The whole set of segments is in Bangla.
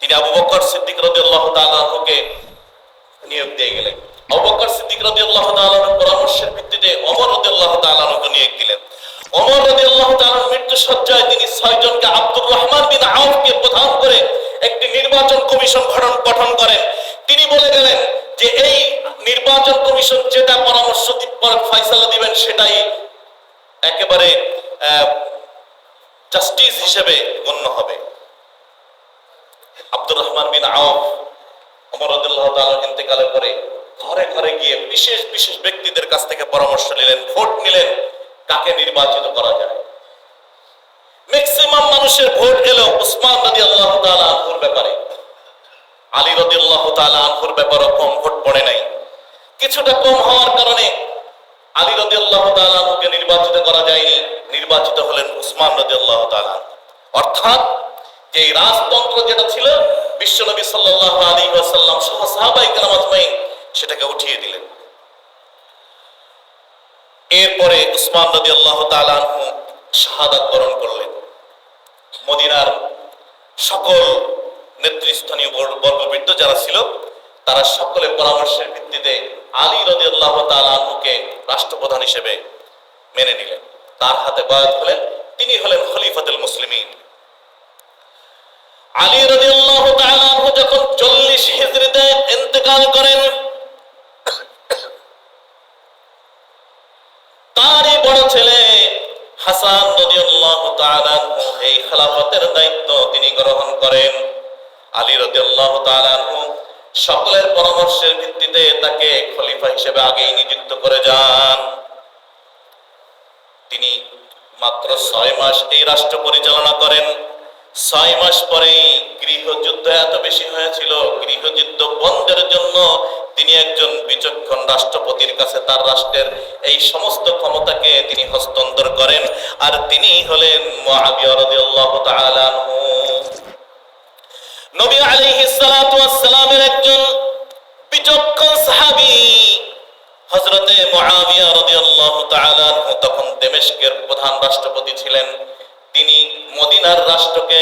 তিনি আবু বকর সিদ্দিক রাদিয়াল্লাহু তাআলা আনহুকে নিয়োগ দিয়ে গেলেন। আবু বকর সিদ্দিক রাদিয়াল্লাহু তাআলা আনহুর পরামর্শের ভিত্তিতে ওমর রাদিয়াল্লাহু তাআলা আনহুকে নিয়োগ দিলেন। ওমর রাদিয়াল্লাহু তাআলার মৃত্যু সজ্জায় তিনি 6 জনকে আব্দুর রহমান বিন আউফকে প্রধান করে একটি নির্বাচন কমিশন গঠন করেন। তিনি বলে গেলেন যে এই নির্বাচন কমিশন যেটা পরামর্শ ফয়সালা দিবেন সেটাই একেবারে জাস্টিস হিসেবে গণ্য হবে। আব্দুর রহমান বিন আউফ ওমর রাদিয়াল্লাহু তাআলার ইন্তেকালের পরে ঘরে ঘরে গিয়ে বিশেষ বিশেষ ব্যক্তিদের কাছ থেকে পরামর্শ নিলেন, ভোট নিলেন কাকে নির্বাচিত করা যায়। ম্যাক্সিমাম মানুষের ভোট গেল উসমান রাদিয়াল্লাহু তাআলা আনহুর ব্যাপারে। আলী রাদিয়াল্লাহু তাআলা আনহুর ব্যাপারে কম ভোট পড়ে নাই। কিছুটা কম হওয়ার কারণে আলী রাদিয়াল্লাহু তাআলা আনহুকে নির্বাচিত করা যায়নি, নির্বাচিত হলেন উসমান রাদিয়াল্লাহু তাআলা। অর্থাৎ যে রাজতন্ত্র যেটা ছিল বিশ্বনবী সাল্লাল্লাহু আলাইহি ওয়াসাল্লাম সহ সাহাবায়ে কেরাম আজমাইন সেটাকে উঠিয়ে দিলেন। এরপরে উসমান রাদিয়াল্লাহু তাআলা আনহু শাহাদাত বরণ করলেন। মদিনার সকল নেতৃস্থানীয় বর্গবৃন্দ যারা ছিল তারা সকলের পরামর্শের ভিত্তিতে আলী রাদিয়াল্লাহু তাআলা আনহুকে রাষ্ট্রপ্রধান হিসেবে মেনে নিলেন, তার হাতে বায়াত হলেন। তিনি হলেন খলিফাতুল মুসলিমিন। আলী রাদিয়াল্লাহু তাআলা আনহু যখন 40 হিজরিতে ইন্তেকাল করেন, তারই বড় ছেলে হাসান রাদিয়াল্লাহু তাআলা আনহু এই খেলাফতের দায়িত্ব তিনি গ্রহণ করেন। আলী রাদিয়াল্লাহু তাআলা আনহু সকলের পরামর্শের ভিত্তিতে তাকে খলিফা হিসেবে আগেই নিযুক্ত করে যান। তিনি মাত্র 6 মাস এই রাষ্ট্র পরিচালনা করেন। 6 মাস পরেই গৃহযুদ্ধ এত বেশি হয়েছিল, গৃহযুদ্ধ বন্ধের জন্য তিনি একজন বিচক্ষণ রাষ্ট্রপতির কাছে তার রাষ্ট্রের এই সমস্ত ক্ষমতাকে তিনি হস্তান্তর করেন, আর তিনি হলেন মুআবিয়া রাদিয়াল্লাহু তাআলা আনহু। নবী আলাইহিস সালাতু ওয়াস সালামের একজন বিচক্ষণ সাহাবী হযরতে মুআবিয়া রাদিয়াল্লাহু তাআলা আনহু তখন দামেস্কের প্রধান রাষ্ট্রপতি ছিলেন। তিনি মদিনার রাষ্ট্রকে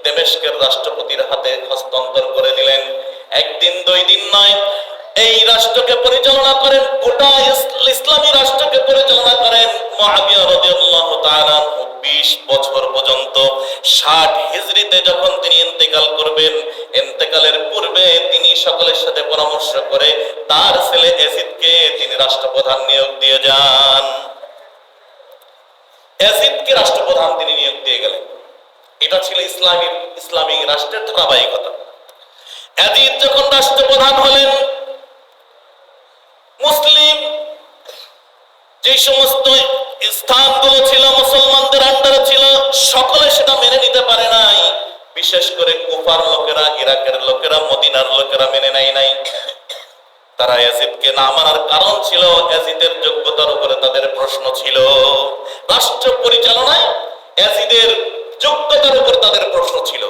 দামেস্কের রাষ্ট্রপতির হাতে হস্তান্তর করে দিলেন। একদিন 2 দিন নয়, এই রাষ্ট্রকে পরিচালনা করেন, গোটা ইসলামী রাষ্ট্রকে পরিচালনা করেন মুআবিয়া রাদিয়াল্লাহু তাআলা 20 বছর পর্যন্ত। 60 হিজরিতে যখন তিনি ইন্তেকাল করবেন, ইন্তেকালের পূর্বে তিনি সকলের সাথে পরামর্শ করে তার ছেলে ইয়াজিদকে তিনি রাষ্ট্রপ্রধান নিয়োগ দিয়ে যান। ইয়াজিদকে রাষ্ট্রপ্রধান তিনি নিয়োগ দিয়ে গেলেন। এটা ছিল ইসলামী রাষ্ট্রের ধারাবাহিকতা। ইয়াজিদ যখন রাষ্ট্রপ্রধান হলেন, মুসলিম যে সমস্ত স্থানগুলো ছিল মুসলমানদের আন্ডারে ছিল, সকলে সেটা মেনে নিতে পারে নাই। বিশেষ করে কুফার লোকেরা, ইরাকের লোকেরা, মদিনার লোকেরা মেনে নেয় নাই। তারা ইয়াজিদকে না মানার কারণ ছিল ইয়াজিদের যোগ্যতার উপরে তাদের প্রশ্ন ছিল। রাষ্ট্র পরিচালনায় ইয়াজিদের যোগ্যতার উপর তাদের প্রশ্ন ছিল।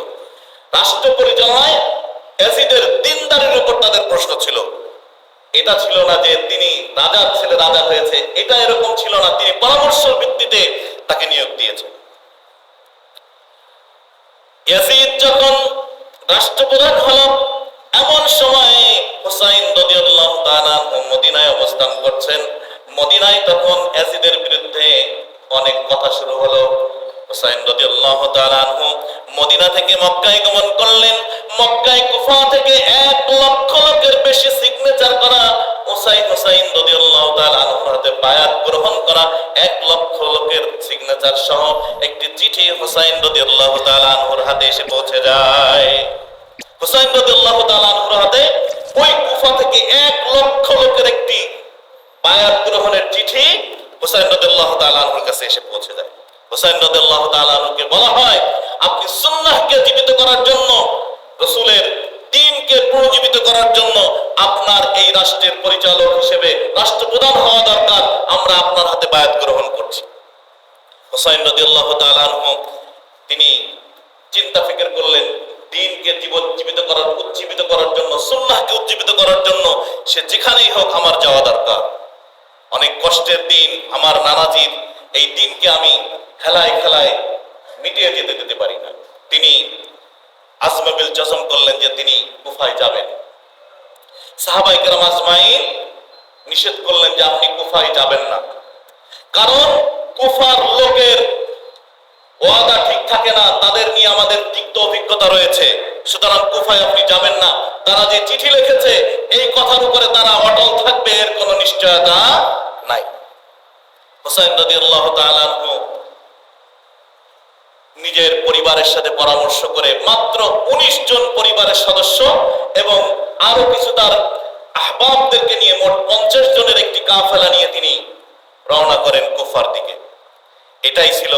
রাষ্ট্র পরিচালনায় ইয়াজিদের দিনদারির উপর তাদের প্রশ্ন ছিল। এটা ছিল না যে তিনি রাজার ছেলে রাজা হয়েছে, এটা এরকম ছিল না। তিনি পরামর্শের ভিত্তিতে তাকে নিয়োগ দিয়েছেন। ইয়াজিদ যখন রাষ্ট্রপ্রধান হল, এমন সময় হুসাইন রাদিয়াল্লাহু তাআলা মদিনায় অবস্থান করছেন। মদিনায় তখন ইয়াজিদের বিরুদ্ধে অনেক কথা শুরু হলো। হুসাইন রাদিয়াল্লাহু তাআলা আনহু মদিনা থেকে মক্কায় গমন করলেন। মক্কায় কুফা থেকে 1 লক্ষ লোকের বেশি সিগনেচার করা হুসাইন রাদিয়াল্লাহু তাআলা আনহুর হাতে বায়াত গ্রহণ করা 1 লক্ষ লোকের সিগনেচার সহ একটি চিঠি হুসাইন রাদিয়াল্লাহু তাআলা আনহুর হাতে এসে পৌঁছে যায়। হুসাইন রাদিয়াল্লাহু তাআলা আনহুর হাতে ওই কুফা থেকে 1 লক্ষ লোকের একটি বায়াত গ্রহণের চিঠি হুসাইন রাদিয়াল্লাহু তাআলা আনহুর কাছে এসে পৌঁছে যায়। হুসাইন রাদিয়াল্লাহু তাআলা আনহুকে বলা হয়, আপনি সুন্নাহকে জীবিত করার জন্য, রাসূলের দ্বীনকে পুনর্জীবিত করার জন্য আপনার এই রাষ্ট্রের পরিচালক হিসেবে রাষ্ট্রপ্রধান হওয়া দরকার। আমরা আপনার হাতে বায়াত গ্রহণ করছি। হুসাইন রাদিয়াল্লাহু তাআলা আনহু তিনি চিন্তা ফিকির করলেন, দ্বীনকে উজ্জীবিত করার জন্য, সুন্নাহকে উজ্জীবিত করার জন্য সে যেখানেই হোক আমার যাওয়া দরকার। অনেক কষ্টের দিন আমার নানাজির, এই দিনকে আমি খেলায় খেলায় মিটিয়ে যেতে দিতে পারি না। তিনি আজম বিল জজম করলেন যে কুফায় যাবেন। সাহাবায়ে কেরাম আজমাইন নিষেধ করলেন যে আপনি কুফায় যাবেন না, কারণ কুফার লোকের ওয়াদা ঠিক থাকে না, তাদের নিয়ে আমাদের তিক্ত অভিজ্ঞতা রয়েছে, সুতরাং কুফায় আপনি যাবেন না। তারা যে চিঠি লিখেছে এই কথার উপরে তারা অটল থাকবে, এর কোনো নিশ্চয়তা নাই। হুসাইন রাদিয়াল্লাহু তাআলা আনহু নিজের পরিবারের সাথে পরামর্শ করে মাত্র 19 জন পরিবারের সদস্য এবং আরো কিছু তার আহবাবদেরকে নিয়ে মোট 50 জনের একটি কাফেলা নিয়ে তিনি রওনা করেন কুফার দিকে। এটাই ছিল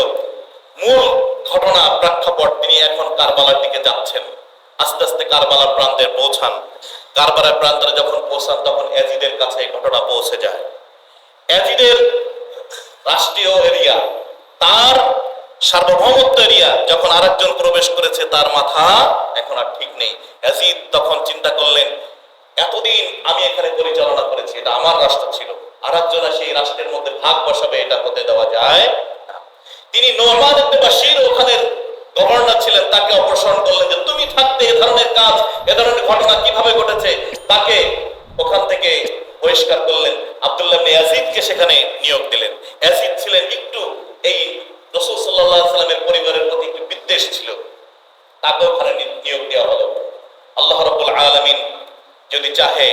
মূল ঘটনা প্রেক্ষাপট। তিনি এখন কারবালার দিকে যাচ্ছেন, আস্তে আস্তে কারবালার প্রান্তে পৌঁছান। কারবালার প্রান্তে যখন পৌঁছান তখন ইয়াজিদের কাছে এই ঘটনা পৌঁছে যায়। ইয়াজিদের রাষ্ট্রীয় এরিয়া, তার সার্বভৌমত্ব এরিয়া যখন আরেকজন প্রবেশ করেছে, তার মাথা এখন আর ঠিক নেই। ইয়াজিদ তখন চিন্তা করলেন, এতদিন আমি এখানে পরিচালনা করেছি, এটা আমার রাষ্ট্র ছিল, আরেকজন সেই রাষ্ট্রের মধ্যে ভাগ বসাবে, এটা হতে দেওয়া যায় না। তিনি নোমান ইবনে বাশির ওখানের গভর্নর ছিলেন, তাকে অপসারণ করলেন যে তুমি থাকতে এ ধরনের কাজ, এ ধরনের ঘটনা কিভাবে ঘটেছে, তাকে ওখান থেকে বহিষ্কার করলেন। আব্দুল্লাহ ইবনে ইয়াজিদকে সেখানে নিয়োগ দিলেন। ইয়াজিদ ছিলেন একটু এই রাসূল সাল্লাল্লাহু আলাইহি ওয়াসাল্লামের পরিবারের প্রতি একটু বিদ্বেষ ছিল, তাকে ওখানে নিয়োগ দেওয়া হলো। আল্লাহ রাব্বুল আলামিন যদি চাহে,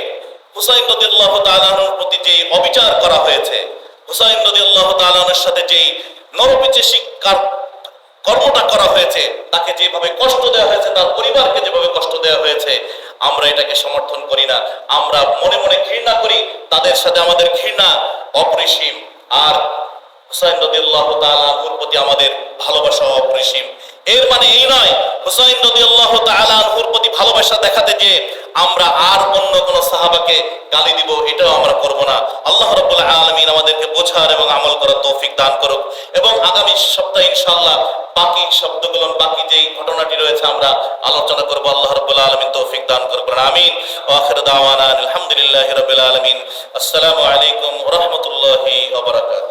হুসাইন রাদিয়াল্লাহু তাআলা আনহুর প্রতি যে অবিচার করা হয়েছে, হুসাইন রাদিয়াল্লাহু তাআলা আনহুর সাথে যেই নরপিচে কর্মটা করা হয়েছে, তাকে যেভাবে কষ্ট দেওয়া হয়েছে, তার পরিবারকে যেভাবে কষ্ট দেওয়া হয়েছে, আমরা এটাকে সমর্থন করি না। আমরা মনে মনে ঘৃণা করি, তাদের সাথে আমাদের ঘৃণা অপরিসীম। আর হুসাইন রাদিয়াল্লাহু তাআলা আনহুর প্রতি আমাদের ভালোবাসা অপরিসীম। এর মানে এই নয় হুসাইন রাদিয়াল্লাহু তাআলা আনহুর প্রতি ভালোবাসা দেখাতে যে আমরা আর অন্য কোন সাহাবাকে গালি দিব, এটাও আমরা করব না। আল্লাহ রাব্বুল আলামিন আমাদেরকে বোঝার এবং আমল করার তৌফিক দান করুক। এবং আগামী সপ্তাহে ইনশাআল্লাহ বাকি শব্দগুলো, বাকি যেই ঘটনাটি রয়েছে আমরা আলোচনা করব। আল্লাহ রাব্বুল আলামিন তৌফিক দান করুক, আমিন। ওয়া আখিরু দাওয়ানা আলহামদুলিল্লাহি রাব্বিল আলামিন। আসসালামু আলাইকুম ওয়া রাহমাতুল্লাহি ওয়া বারাকাতুহু।